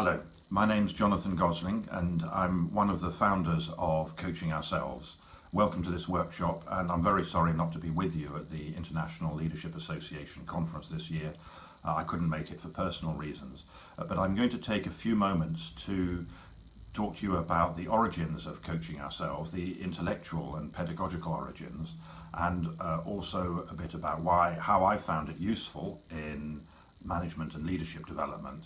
Hello, my name's Jonathan Gosling and I'm one of the founders of Coaching Ourselves. Welcome to this workshop, and I'm very sorry not to be with you at the International Leadership Association conference this year. I couldn't make it for personal reasons, but I'm going to take a few moments to talk to you about the origins of Coaching Ourselves, the intellectual and pedagogical origins, and also a bit about how I found it useful in management and leadership development,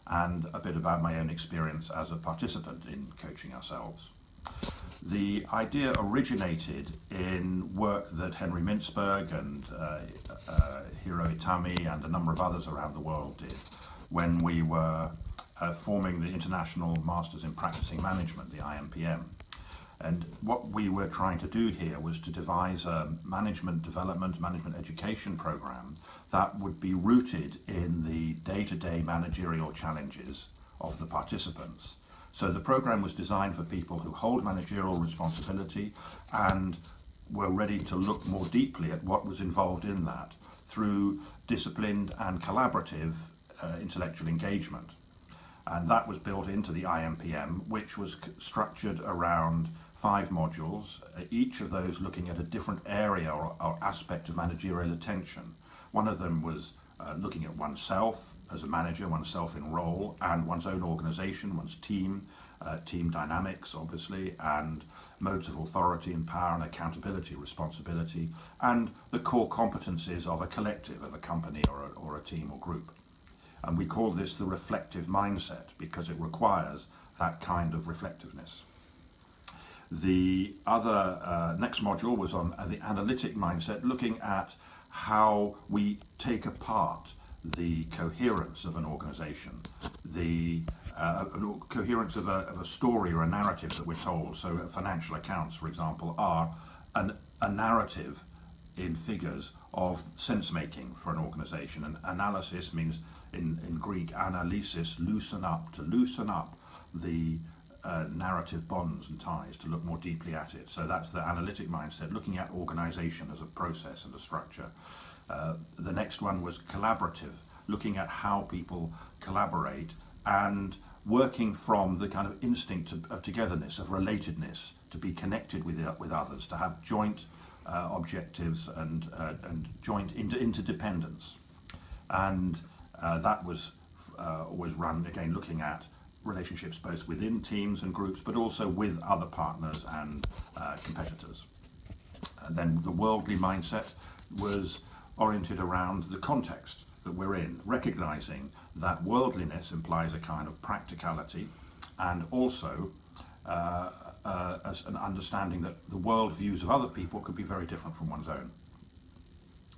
and a bit about my own experience as a participant in Coaching Ourselves. The idea originated in work that Henry Mintzberg and Hiro Itami and a number of others around the world did when we were forming the International Masters in Practicing Management, the IMPM. And what we were trying to do here was to devise a management development, management education program that would be rooted in the day-to-day managerial challenges of the participants. So the program was designed for people who hold managerial responsibility and were ready to look more deeply at what was involved in that through disciplined and collaborative intellectual engagement. And that was built into the IMPM, which was structured around 5 modules, each of those looking at a different area or aspect of managerial attention. One of them was looking at oneself as a manager, oneself in role, and one's own organization, one's team, team dynamics obviously, and modes of authority and power and accountability, responsibility, and the core competencies of a collective, of a company or a team or group. And we call this the reflective mindset because it requires that kind of reflectiveness. The other next module was on the analytic mindset, looking at how we take apart the coherence of an organization, the coherence of a story or a narrative that we're told. So financial accounts, for example, are a narrative in figures of sense making for an organization. And analysis means in Greek analysis, loosen up, to loosen up the narrative bonds and ties, to look more deeply at it. So that's the analytic mindset, looking at organization as a process and a structure. The next one was collaborative, looking at how people collaborate and working from the kind of instinct of togetherness, of relatedness, to be connected with others, to have joint objectives and joint interdependence. And that was always run, again, looking at relationships both within teams and groups, but also with other partners and competitors. And then the worldly mindset was oriented around the context that we're in, recognizing that worldliness implies a kind of practicality, and also as an understanding that the world views of other people could be very different from one's own.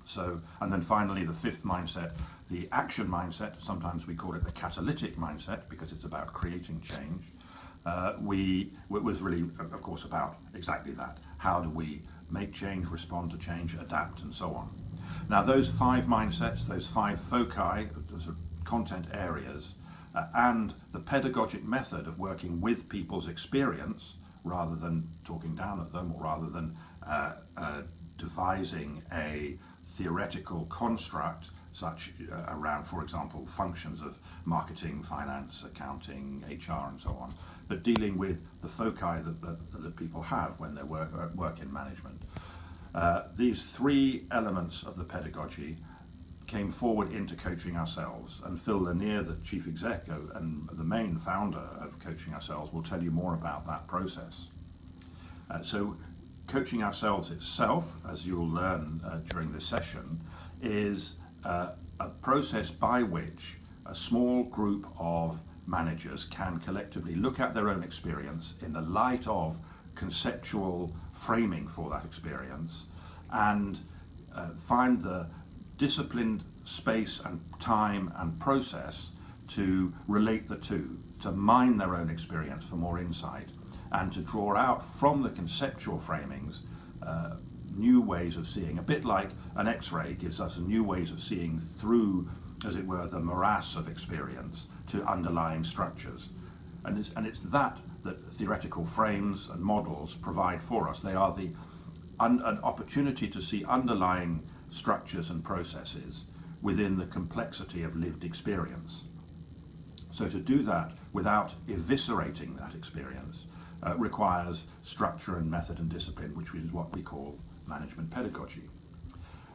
So, and then finally the 5th mindset, the action mindset, sometimes we call it the catalytic mindset because it's about creating change. It was really, of course, about exactly that. How do we make change, respond to change, adapt, and so on. Now those 5 mindsets, those 5 foci, those content areas, and the pedagogic method of working with people's experience rather than talking down at them, or rather than devising a theoretical construct such around, for example, functions of marketing, finance, accounting, HR, and so on, but dealing with the foci that people have when they work in management. These 3 elements of the pedagogy came forward into Coaching Ourselves, and Phil Lanier, the chief exec and the main founder of Coaching Ourselves, will tell you more about that process. So Coaching Ourselves itself, as you'll learn during this session, is a process by which a small group of managers can collectively look at their own experience in the light of conceptual framing for that experience and find the disciplined space and time and process to relate the two, to mine their own experience for more insight, and to draw out from the conceptual framings new ways of seeing, a bit like an X-ray gives us new ways of seeing through, as it were, the morass of experience to underlying structures. And it's that theoretical frames and models provide for us. They are an opportunity to see underlying structures and processes within the complexity of lived experience. So to do that without eviscerating that experience requires structure and method and discipline, which is what we call management pedagogy.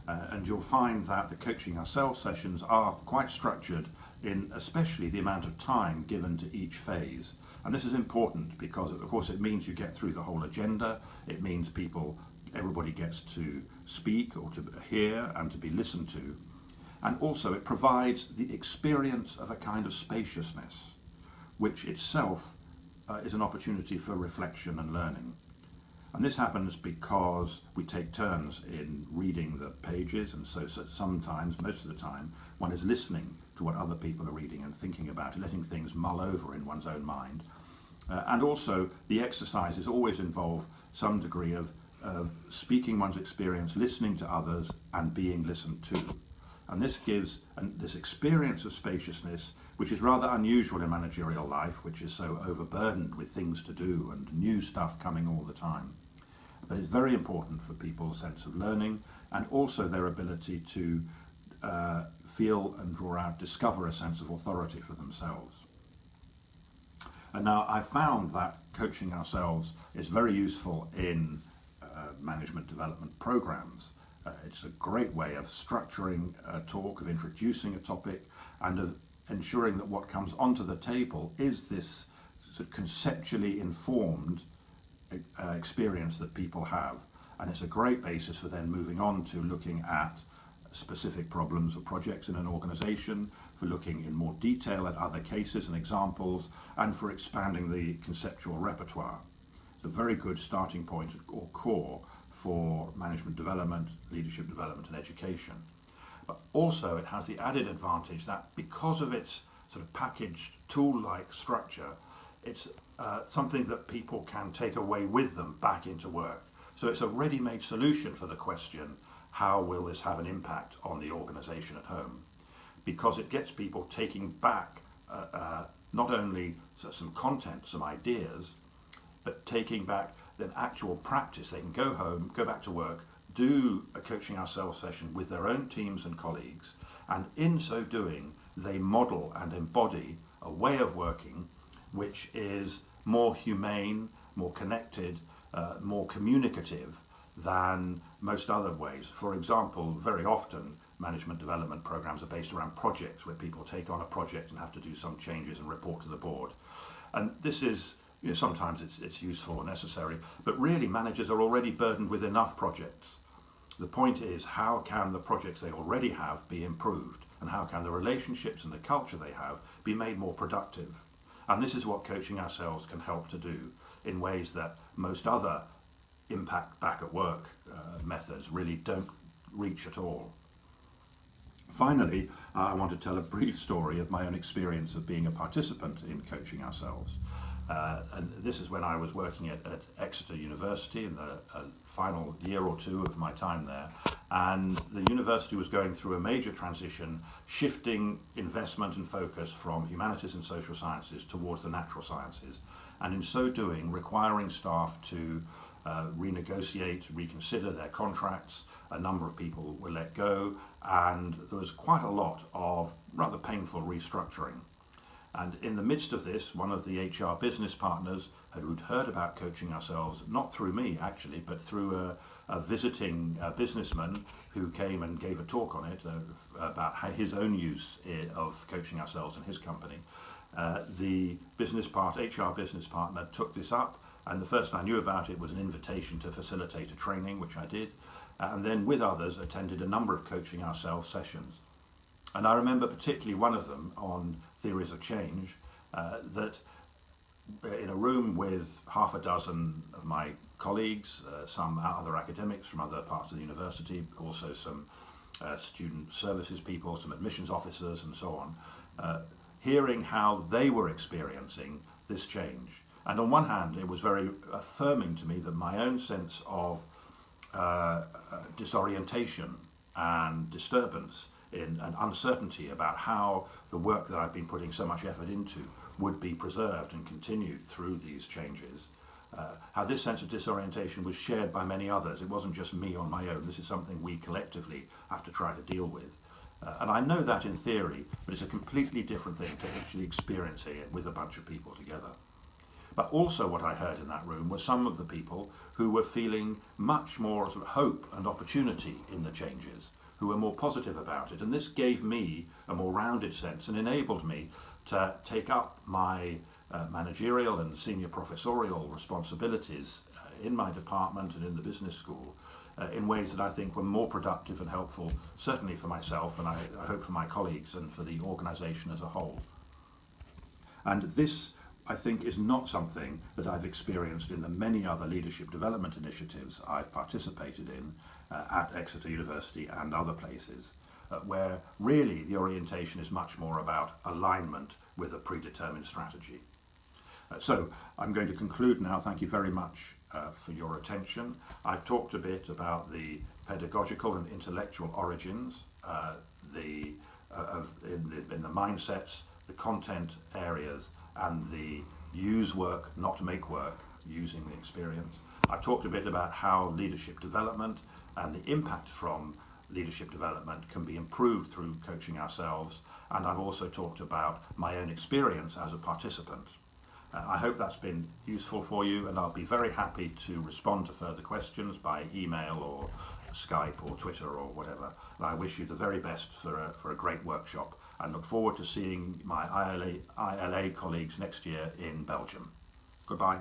And you'll find that the coaching ourselves sessions are quite structured in especially the amount of time given to each phase. And this is important because, of course, it means you get through the whole agenda. It means everybody gets to speak or to hear and to be listened to. And also it provides the experience of a kind of spaciousness, which itself is an opportunity for reflection and learning. And this happens because we take turns in reading the pages, and so sometimes, most of the time, one is listening to what other people are reading and thinking about it, letting things mull over in one's own mind. And also the exercises always involve some degree of speaking one's experience, listening to others, and being listened to. And this gives this experience of spaciousness, which is rather unusual in managerial life, which is so overburdened with things to do and new stuff coming all the time. But it's very important for people's sense of learning and also their ability to feel and discover a sense of authority for themselves. And now I found that coaching ourselves is very useful in management development programs. It's a great way of structuring a talk, of introducing a topic, and of ensuring that what comes onto the table is this sort of conceptually informed experience that people have. And it's a great basis for then moving on to looking at specific problems or projects in an organization, for looking in more detail at other cases and examples, and for expanding the conceptual repertoire. It's a very good starting point or core for management development, leadership development and education. But also it has the added advantage that because of its sort of packaged tool-like structure, it's something that people can take away with them back into work. So it's a ready-made solution for the question, how will this have an impact on the organization at home? Because it gets people taking back not only some content, some ideas, but taking back then actual practice. They can go home, go back to work, do a coaching ourselves session with their own teams and colleagues, and in so doing, they model and embody a way of working which is more humane, more connected, more communicative than most other ways. For example, very often management development programs are based around projects where people take on a project and have to do some changes and report to the board. And this is, sometimes it's useful or necessary, but really managers are already burdened with enough projects. The point is, how can the projects they already have be improved, and how can the relationships and the culture they have be made more productive? And this is what coaching ourselves can help to do in ways that most other impact back at work methods really don't reach at all. Finally, I want to tell a brief story of my own experience of being a participant in coaching ourselves. And this is when I was working at Exeter University in the final year or two of my time there. And the university was going through a major transition, shifting investment and focus from humanities and social sciences towards the natural sciences. And in so doing, requiring staff to renegotiate, reconsider their contracts. A number of people were let go, and there was quite a lot of rather painful restructuring. And in the midst of this, one of the HR business partners who'd heard about coaching ourselves, not through me actually, but through a visiting businessman who came and gave a talk on it about his own use of coaching ourselves in his company. The HR business partner took this up, and the first I knew about it was an invitation to facilitate a training, which I did, and then with others attended a number of coaching ourselves sessions. And I remember particularly one of them on theories of change, that in a room with half a dozen of my colleagues, some other academics from other parts of the university, also some student services people, some admissions officers and so on, hearing how they were experiencing this change. And on one hand, it was very affirming to me that my own sense of disorientation and disturbance and uncertainty about how the work that I've been putting so much effort into would be preserved and continued through these changes. How this sense of disorientation was shared by many others. It wasn't just me on my own. This is something we collectively have to try to deal with. And I know that in theory, but it's a completely different thing to actually experiencing it with a bunch of people together. But also what I heard in that room were some of the people who were feeling much more sort of hope and opportunity in the changes, who were more positive about it. And this gave me a more rounded sense and enabled me to take up my managerial and senior professorial responsibilities in my department and in the business school in ways that I think were more productive and helpful, certainly for myself and I hope for my colleagues and for the organisation as a whole. And this, I think, is not something that I've experienced in the many other leadership development initiatives I've participated in at Exeter University and other places, where really the orientation is much more about alignment with a predetermined strategy. So I'm going to conclude now. Thank you very much for your attention. I've talked a bit about the pedagogical and intellectual origins, in the mindsets, the content areas, and the use work, not make work, using the experience. I've talked a bit about how leadership development and the impact from leadership development can be improved through coaching ourselves, and I've also talked about my own experience as a participant. I hope that's been useful for you, and I'll be very happy to respond to further questions by email or Skype or Twitter or whatever. And I wish you the very best for a great workshop, and look forward to seeing my ILA colleagues next year in Belgium. Goodbye.